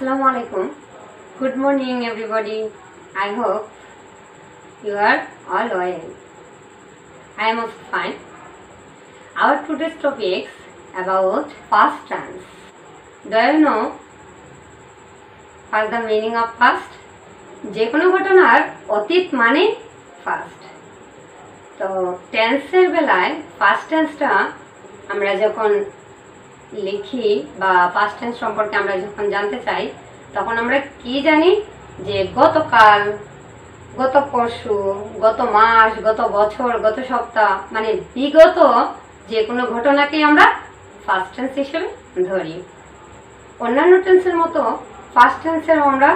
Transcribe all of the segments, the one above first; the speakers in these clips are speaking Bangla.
Assalamu alaikum. Good morning, everybody. I hope you are all well. I am also fine. Our today's topics about past tense. Do you know what's the meaning of past? যে কোনো ঘটনার অতীত মানে ফাস্ট। তো টেন্সের বেলায় পাস্ট টেন্সটা আমরা যখন লিখি বা পাস্ট টেন্স সম্পর্কে আমরা যখন জানতে চাই তখন আমরা কি জানি যে গতকাল, গত পরশু, গত মাস, গত বছর, গত সপ্তাহ মানে বিগত যে কোনো ঘটনাকে আমরা ফার্স্ট টেন্স হিসেবে ধরি। অন্যান্য টেন্সের মতো ফার্স্ট টেন্সের আমরা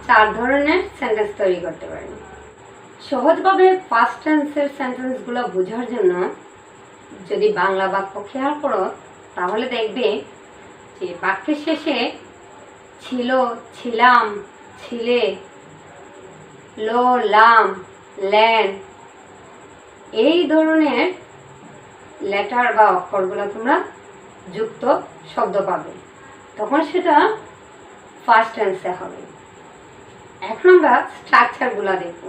4 ধরনের সেন্টেন্স তৈরি করতে পারি। সহজভাবে ফার্স্ট টেন্সের সেন্টেন্সগুলো বোঝার জন্য যদি বাংলা বাক্য খেয়াল করো তাহলে দেখবে যে বাক্যের শেষে ছিল, ছিলাম, ছিলে, লো, লাম, ল্যান এই ধরনের লেটার বা অক্ষরগুলো তোমরা যুক্ত শব্দ পাবে, তখন সেটা ফার্স্ট টেন্সে হবে। এখন আমরা স্ট্রাকচারগুলো দেখব।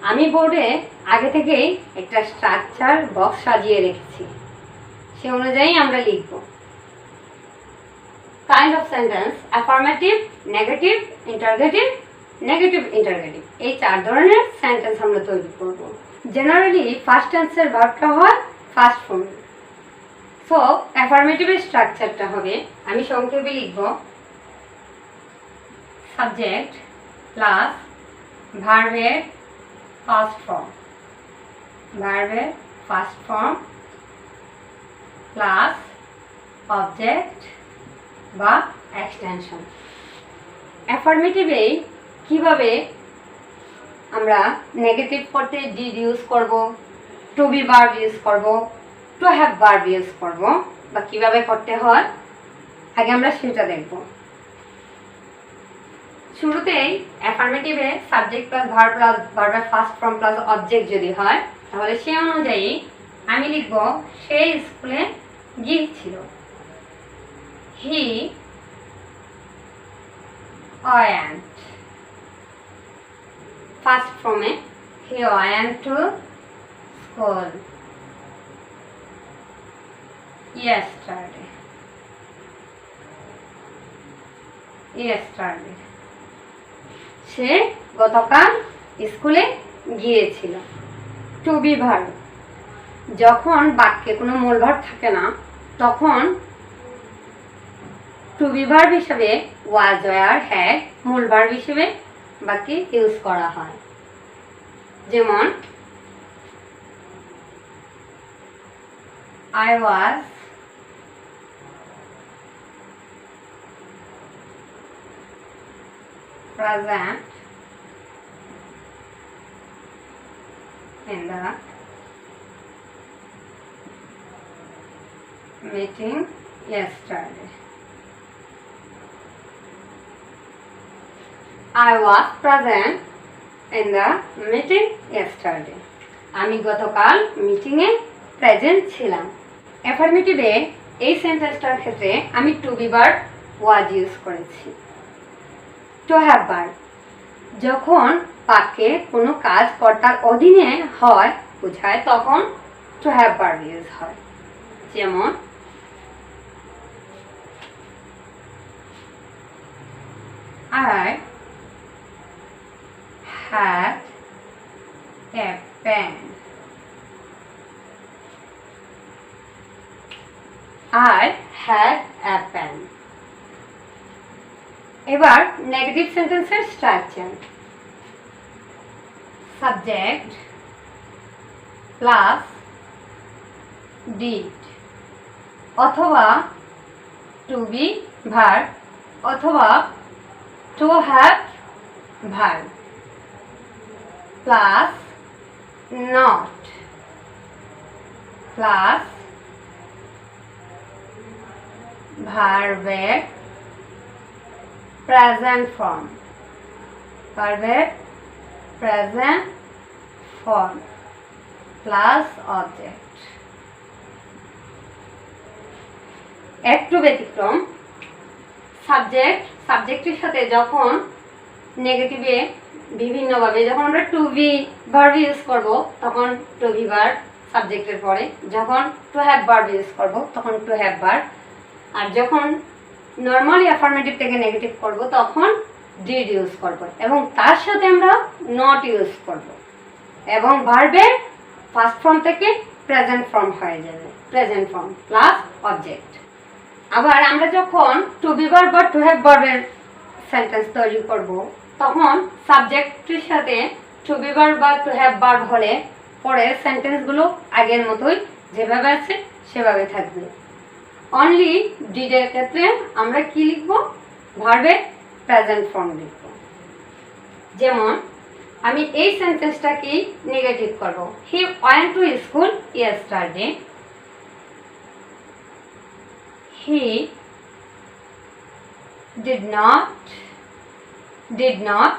আমি বোর্ডে আগে থেকেই একটা স্ট্রাকচার বক্স সাজিয়ে রেখেছি, সে অনুযায়ী আমরা লিখব। Kind of sentence, affirmative, negative, interrogative, negative interrogative, এই 4 ধরনের সেন্টেন্স আমরা তৈরি করব। জেনারেলি ফার্স্ট টেন্সের ভার্বটা হয় ফার্স্ট ফর্ম। সো অ্যাফার্মেটিভের স্ট্রাকচারটা হবে, আমি সংক্ষেপে লিখব, সাবজেক্ট প্লাস ভার্বের ফার্স্ট ফর্ম, ভার্বের ফার্স্ট ফর্ম প্লাস অবজেক্ট বা এক্সটেনশন। অ্যাফার্মেটিভে কিভাবে আমরা নেগেটিভ করতে ডিড ইউজ করব, টু বি ভার্ব ইউজ করব, টু হ্যাভ ভার্ব ইউজ করব বা কিভাবে করতে হয় আগে আমরা সেটা দেখব। শুরুতেই অ্যাফার্মেটিভে সাবজেক্ট প্লাস ভার্ব প্লাস ভার্বের ফার্স্ট ফর্ম প্লাস অবজেক্ট যদি হয় তাহলে সে অনুযায়ী আমি লিখব সে স্কুলে গিয়েছিল। হি went, ফার্স্ট ফর্মে he went to school yesterday, সে গতকাল স্কুলে গিয়েছিল। টু বি ভার্ব, যখন বাক্যে কোনো মূল ভার্ব থাকে না তখন টু বি ভার্ব হিসেবে ওয়াজ, ওয়্যার, হ্যাড মূল ভার্ব হিসেবে বাক্যে ইউজ করা হয়। যেমন I was present in the meeting yesterday. I was present in the meeting yesterday. আমি গতকাল মিটিংয়ে প্রেজেন্ট ছিলাম। অ্যাফার্মেটিভে এই সেন্টেন্সটার ক্ষেত্রে আমি to be verb was use করেছি। টু হ্যাভ ভার্ব, যখন বাক্যে কোনো কাজ কর্তার অধীনে হয় বোঝায় তখন টু হ্যাভ ভার্ব ইউজ হয়। যেমন I had a pen. I had a pen. এবার নেগেটিভ সেন্টেন্সের স্ট্রাকচার, সাবজেক্ট প্লাস ডিড অথবা টু বি ভার্ব অথবা to have verb plus not plus ভার্বের প্রেজেন্ট ফর্ম, ভার্বের প্রেজেন্ট ফর্ম প্লাস অবজেক্ট। একটু ব্যতিক্রম, সাবজেক্টের সাথে যখন নেগেটিভে বিভিন্নভাবে যখন আমরা টু বি ভার্ব ইউজ করব তখন টু বি ভার্ব সাবজেক্টের পরে, যখন টু হ্যাভ ভার্ব ইউজ করব তখন টু হ্যাভ ভার্ব, আর যখন নর্মালি অ্যাফার্মেটিভ থেকে নেগেটিভ করব তখন ডিড ইউজ করব, এবং তার সাথে আমরা নট ইউজ করব, এবং ভার্বের ফার্স্ট ফর্ম থেকে প্রেজেন্ট ফর্ম হয়ে যাবে, প্রেজেন্ট ফর্ম প্লাস অবজেক্ট। আবার আমরা যখন টু বি ভার্ব বা টু হ্যাভ ভার্বের সেন্টেন্স তৈরি করব তখন সাবজেক্টের সাথে টু বি ভার্ব বা টু হ্যাভ ভার্ব হলে পরে সেন্টেন্সগুলো আগের মতোই যেভাবে আছে সেভাবে থাকবে। অনলি ডিডের ক্ষেত্রে আমরা কি লিখব? ভার্বের প্রেজেন্ট ফর্ম লিখব। যেমন আমি এই সেন্টেন্সটাকে নেগেটিভ করব, he went to school yesterday. He did not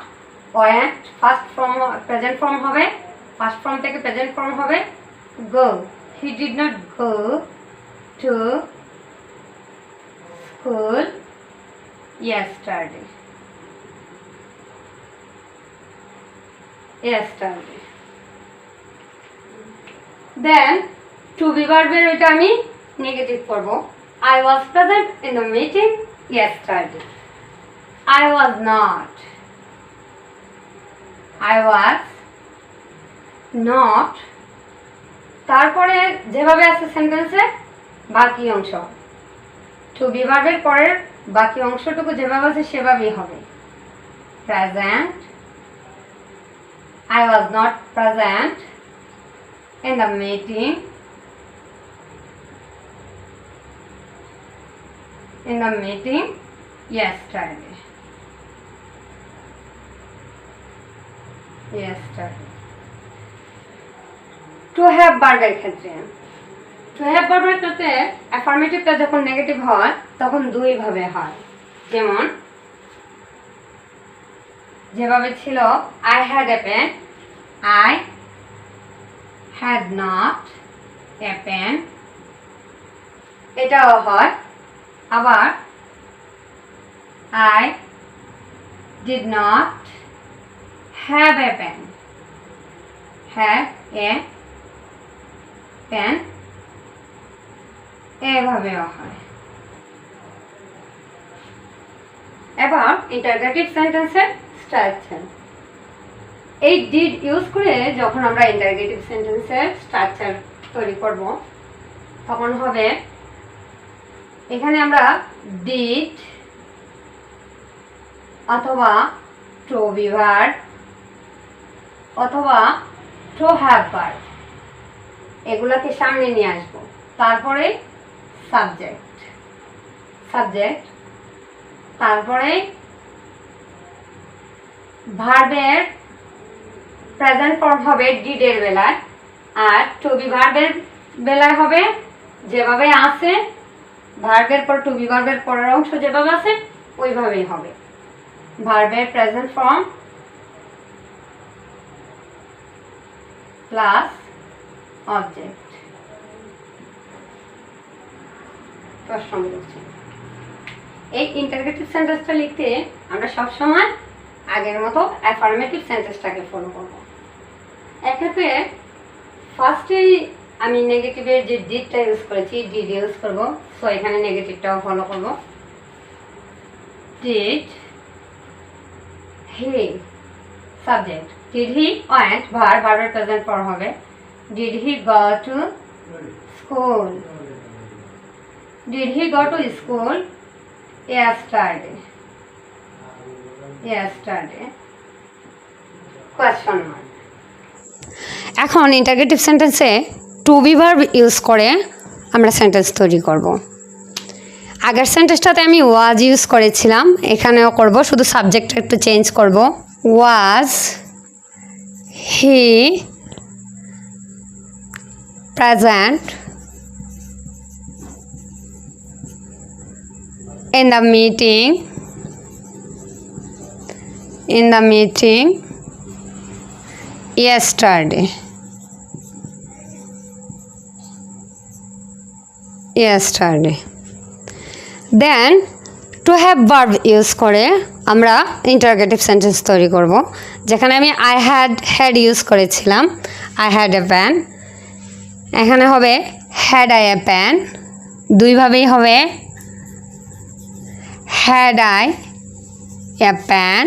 went, first form present form হবে, ফার্স্ট ফর্ম থেকে প্রেজেন্ট ফর্ম হবে go, he did not go to school yesterday. Then to be verb-এর এটা আমি নেগেটিভ করব, I was present in the meeting yesterday. I was not. তারপরে যেভাবে আছে সেন্টেন্সে বাকি অংশ টু বি ভার্বের পরের বাকি অংশটুকু যেভাবে আছে সেভাবেই হবে। Present, I was not present in the meeting yesterday. To have ভার্বের ক্ষেত্রে অ্যাফার্মেটিভটা যখন নেগেটিভ হয় তখন দুই ভাবে হয়। যেমন যেভাবে ছিল I had a pen, I had not a pen, এটাও হয়। আবার I did not have a pen, এভাবেও হয়। এবার ইন্টারগেটিভ সেন্টেন্সের স্ট্রাকচার, এই ডিড ইউজ করে যখন আমরা ইন্টারগেটিভ সেন্টেন্সের স্ট্রাকচার তৈরি করব তখন হবে এখানে আমরা ডিড অথবা টু বি ভার্ব অথবা টু হ্যাভ ভার্ব এগুলোকে সামনে নিয়ে আসব, তারপরে সাবজেক্ট, তারপরে ভার্বের প্রেজেন্ট ফর্ম হবে ডিডের বেলায়, আর টু বি ভার্বের বেলায় হবে যেভাবে আছে ভার্বের পর টু বি ভার্বের পরের অংশ যেভাবে আছে ওইভাবেই হবে। ভার্বের প্রেজেন্ট ফর্ম প্লাস অবজেক্ট। এই ইন্টারগেটিভ সেন্টেন্সটা লিখতে আমরা সবসময় আগের মতো অ্যাফার্মেটিভ সেন্টেন্সটাকে ফলো করব। এক্ষেত্রে ফার্স্টেই আমি নেগেটিভের যে ডিডটা ইউজ করেছি ডিড ইউজ করব, সো এখানে নেগেটিভটাও ফলো করব। Did he, subject did he went, ভার্বের প্রেজেন্ট ফর্ম হবে did he go to school, did he go to school yesterday, question mark। এখন ইন্টারগেটিভ সেন্টেন্সে টু বি ভার্ব ইউজ করে আমরা সেন্টেন্স তৈরি করব। আগের সেন্টেন্সটাতে আমি ওয়াজ ইউজ করেছিলাম, এখানেও করব, শুধু সাবজেক্টটা একটু চেঞ্জ করব। Was he present in the meeting yesterday, then to have verb use করে আমরা ইন্টারোগেটিভ সেন্টেন্স তৈরি করব। যেখানে আমি আই হ্যাড ইউজ করেছিলাম, আই হ্যাড এ প্যান, এখানে হবে হ্যাড আই এ প্যান, দুইভাবেই হবে হ্যাড আই এ প্যান।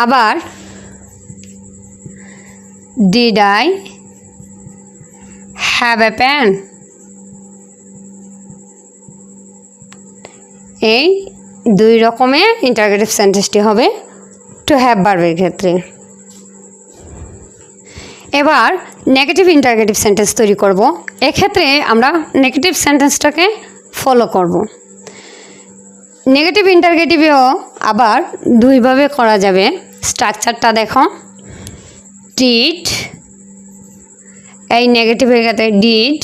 আবার did I have a pan, এই দুই রকমের ইন্টারোগেটিভ সেন্টেন্সটি হবে টু হ্যাভ ভার্বের ক্ষেত্রে। এবার নেগেটিভ ইন্টারোগেটিভ সেন্টেন্স তৈরি করব। এক্ষেত্রে আমরা নেগেটিভ সেন্টেন্সটাকে ফলো করব। নেগেটিভ ইন্টারোগেটিভেও আবার দুইভাবে করা যাবে। স্ট্রাকচারটা দেখো, ডিড, এই নেগেটিভের ক্ষেত্রে ডিড,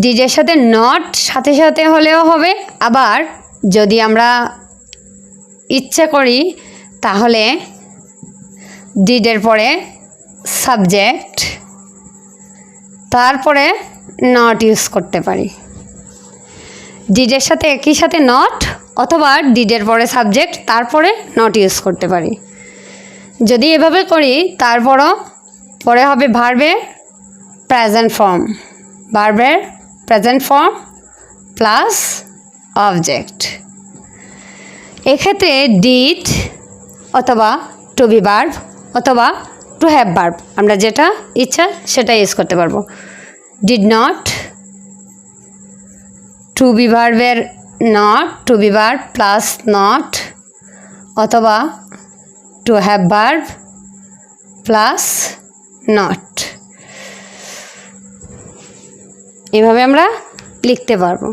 ডিডের সাথে নট সাথে সাথে হলেও হবে, আবার যদি আমরা ইচ্ছে করি তাহলে ডিডের পরে সাবজেক্ট, তারপরে নট ইউজ করতে পারি। ডিডের সাথে একই সাথে নট, অথবা ডিডের পরে সাবজেক্ট তারপরে নট ইউজ করতে পারি। যদি এভাবে করি তারপরও পরে হবে ভার্বের প্রেজেন্ট ফর্ম, ভার্বের প্রেজেন্ট ফর্ম প্লাস অবজেক্ট। এক্ষেত্রে ডিড অথবা টু বি ভার্ব অথবা টু হ্যাভ ভার্ব, আমরা যেটা ইচ্ছা সেটা ইউজ করতে পারবো। ডিড নট, টু বি ভার্বের not, to be verb plus not, অথবা to have verb plus not, এভাবে আমরা লিখতে পারবো।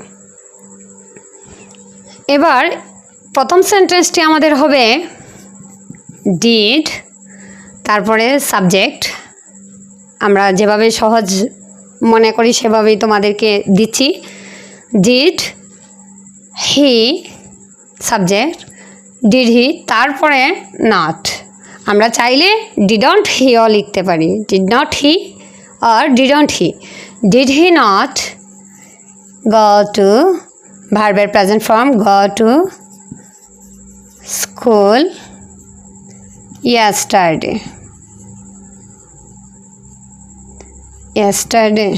এবার প্রথম সেন্টেন্সটি আমাদের হবে ডিড, তারপরে সাবজেক্ট, আমরা যেভাবে সহজ মনে করি সেভাবেই তোমাদেরকে দিচ্ছি। Did he, subject, did he, তারপরে নট। আমরা চাইলে ডিডন্ট হিও লিখতে পারি, ডিড নট হি আর didn't he. Did he not go to, ভার্বের present form go to school yesterday, yesterday,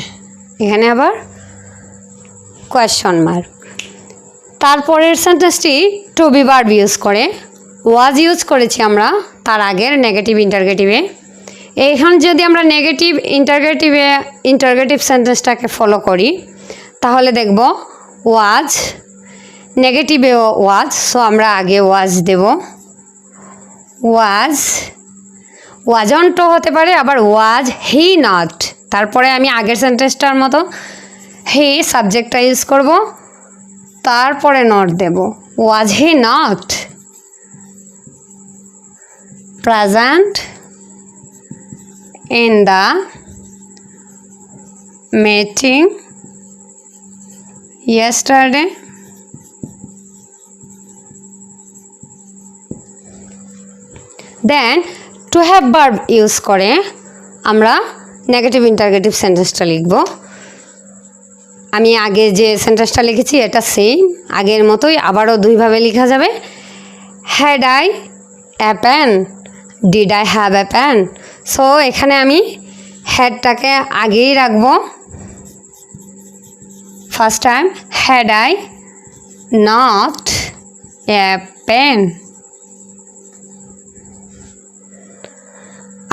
এখানে আবার কোয়েশ্চন মার্ক। তারপরের সেন্টেন্সটি টু বি ভার্ব ইউজ করে, ওয়াজ ইউজ করেছি আমরা তার আগের নেগেটিভ ইন্টারোগেটিভে। এইখানে যদি আমরা নেগেটিভ ইন্টারোগেটিভ সেন্টেন্সটাকে ফলো করি তাহলে দেখব ওয়াজ, নেগেটিভে ওয়াজ, সো আমরা আগে ওয়াজ দেব। ওয়াজ, ওয়াজন্টও হতে পারে, আবার ওয়াজ হি নট, তারপরে আমি আগের সেন্টেন্সটার মতো হি সাবজেক্টটা ইউজ করব, তারপরে নট দেব। Was he not present in the meeting yesterday? Then to have verb use করে আমরা নেগেটিভ ইন্টারোগেটিভ সেন্টেন্সটা লিখব। আমি আগে যে সেন্টেন্সটা লিখেছি এটা সেম আগের মতোই আবারও দুইভাবে লেখা যাবে। Had I a pen, did I have a pen. So এখানে আমি হ্যাডটাকে আগেই রাখবো। First time had I not a pen.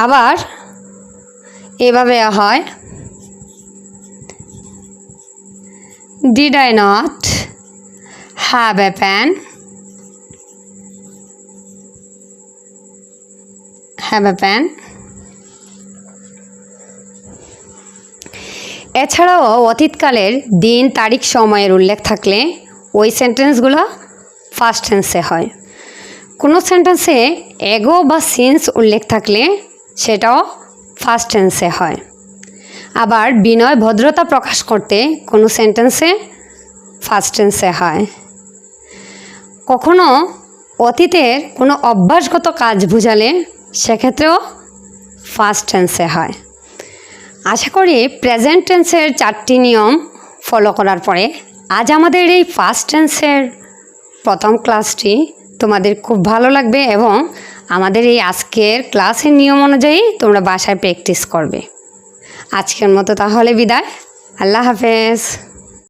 আবার এভাবে হয় did I not have a pen, have a pen. এছাড়াও অতীতকালের দিন তারিখ সময়ের উল্লেখ থাকলে ওই সেন্টেন্সগুলো ফার্স্ট টেন্সে হয়। কোনো সেন্টেন্সে এগো বা সিন্স উল্লেখ থাকলে সেটাও ফার্স্ট টেন্সে হয়। আবার বিনয় ভদ্রতা প্রকাশ করতে কোনো সেন্টেন্সে ফার্স্ট টেন্সে হয়। কখনো অতীতের কোনো অভ্যাসগত কাজ বোঝালে সেক্ষেত্রেও ফার্স্ট টেন্সে হয়। আশা করি প্রেজেন্ট টেন্সের 4টি নিয়ম ফলো করার পরে আজ আমাদের এই পাস্ট টেন্সের প্রথম ক্লাসটি তোমাদের খুব ভালো লাগবে এবং আমাদের এই আজকের ক্লাসের নিয়ম অনুযায়ী তোমরা বাসায় প্র্যাকটিস করবে। আজকের মতো তাহলে বিদায়। আল্লাহ হাফেজ।